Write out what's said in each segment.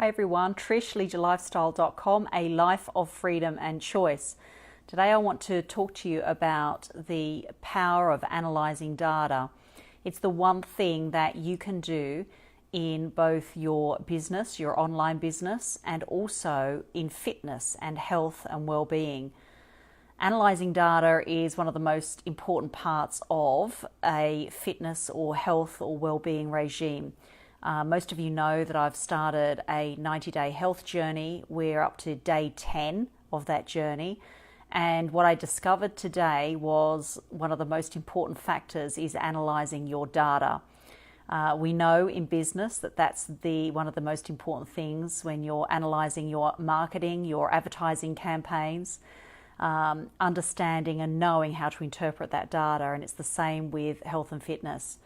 Hi everyone, Trish, leadyourlifestyle.com, a life of freedom and choice. Today I want to talk to you about the power of analysing data. It's the one thing that you can do in both your business, your online business, and also in fitness and health and well-being. Analysing data is one of the most important parts of a fitness or health or well-being regime. Most of you know that I've started a 90-day health journey. We're up to day 10 of that journey. And what I discovered today was one of the most important factors is analysing your data. We know in business that that's one of the most important things when you're analysing your marketing, your advertising campaigns, understanding and knowing how to interpret that data. And it's the same with health and fitness.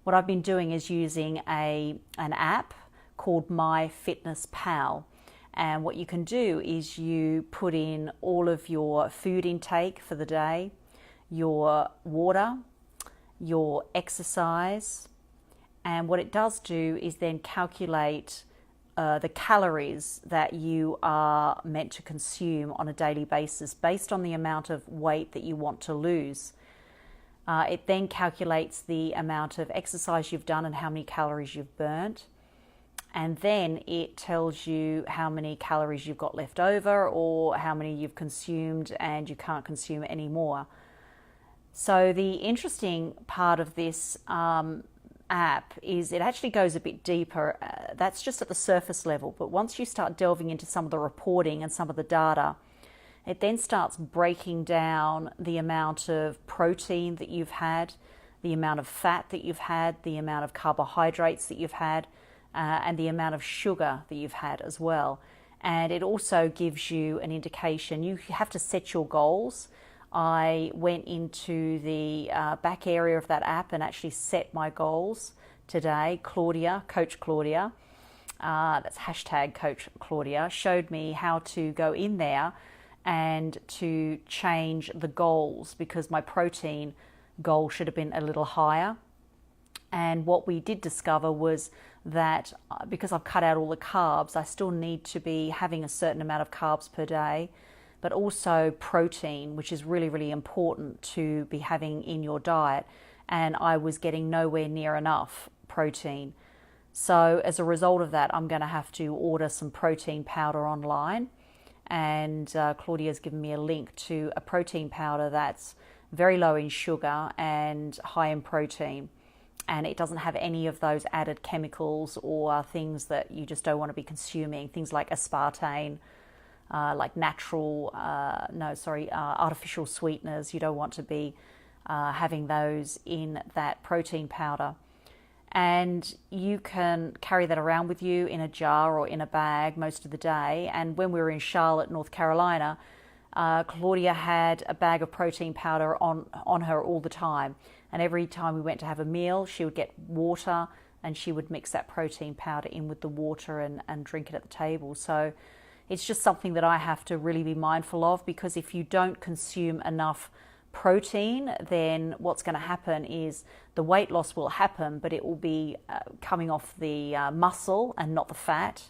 What I've been doing is using an app called MyFitnessPal. And what you can do is you put in all of your food intake for the day, your water, your exercise, and what it does do is then calculate the calories that you are meant to consume on a daily basis based on the amount of weight that you want to lose. It then calculates the amount of exercise you've done and how many calories you've burnt. And then it tells you how many calories you've got left over or how many you've consumed and you can't consume any more. So the interesting part of this app is it actually goes a bit deeper. That's just at the surface level. But once you start delving into some of the reporting and some of the data, it then starts breaking down the amount of protein that you've had, the amount of fat that you've had, the amount of carbohydrates that you've had, and the amount of sugar that you've had as well. And it also gives you an indication. You have to set your goals. I went into the back area of that app and actually set my goals today. Claudia, Coach Claudia, that's hashtag Coach Claudia, showed me how to go in there and to change the goals because my protein goal should have been a little higher. And what we did discover was that because I've cut out all the carbs, I still need to be having a certain amount of carbs per day, but also protein, which is really, really important to be having in your diet. And I was getting nowhere near enough protein. So as a result of that, I'm going to have to order some protein powder online. And Claudia's given me a link to a protein powder that's very low in sugar and high in protein. And it doesn't have any of those added chemicals or things that you just don't want to be consuming. Things like aspartame, like artificial sweeteners. You don't want to be having those in that protein powder. And you can carry that around with you in a jar or in a bag most of the day. And when we were in Charlotte, North Carolina, Claudia had a bag of protein powder on her all the time. And every time we went to have a meal, she would get water and she would mix that protein powder in with the water and drink it at the table. So it's just something that I have to really be mindful of, because if you don't consume enough protein, then what's going to happen is the weight loss will happen, but it will be coming off the muscle and not the fat.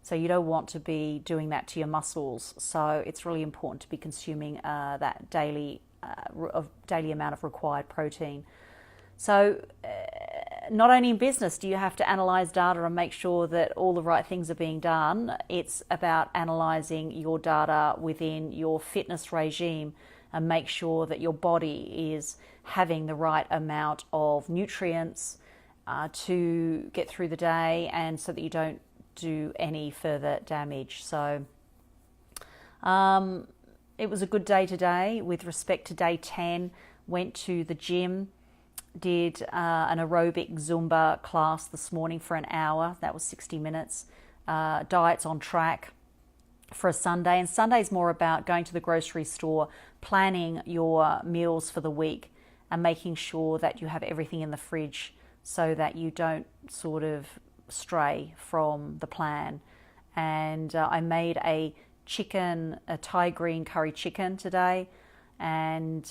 So you don't want to be doing that to your muscles. So it's really important to be consuming that daily amount of required protein. So not only in business do you have to analyze data and make sure that all the right things are being done, it's about analyzing your data within your fitness regime and make sure that your body is having the right amount of nutrients to get through the day, and so that you don't do any further damage. So it was a good day today with respect to day 10. Went to the gym, did an aerobic Zumba class this morning for an hour. That was 60 minutes. Diet's on track for a Sunday. And Sunday's more about going to the grocery store, planning your meals for the week and making sure that you have everything in the fridge so that you don't sort of stray from the plan. And I made a Thai green curry chicken today, and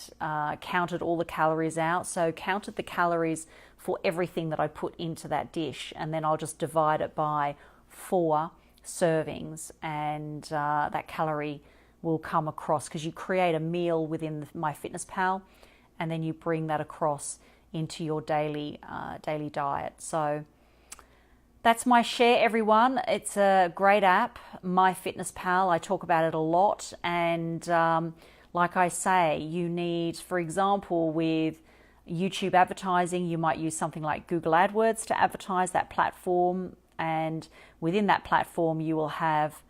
counted all the calories out. So counted the calories for everything that I put into that dish, and then I'll just divide it by 4 servings, and that calorie will come across because you create a meal within the MyFitnessPal, and then you bring that across into your daily diet. So that's my share, everyone. It's a great app, MyFitnessPal. I talk about it a lot, and like I say, you need, for example, with YouTube advertising, you might use something like Google AdWords to advertise that platform, and within that platform you will have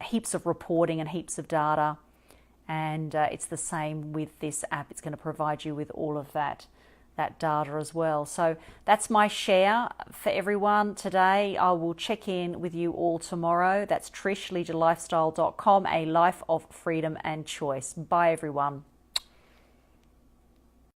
heaps of reporting and heaps of data, and it's the same with this app. It's going to provide you with all of that data as well. So that's my share for everyone today. I will check in with you all tomorrow. That's Trish, leaderlifestyle.com, a life of freedom and choice. Bye everyone.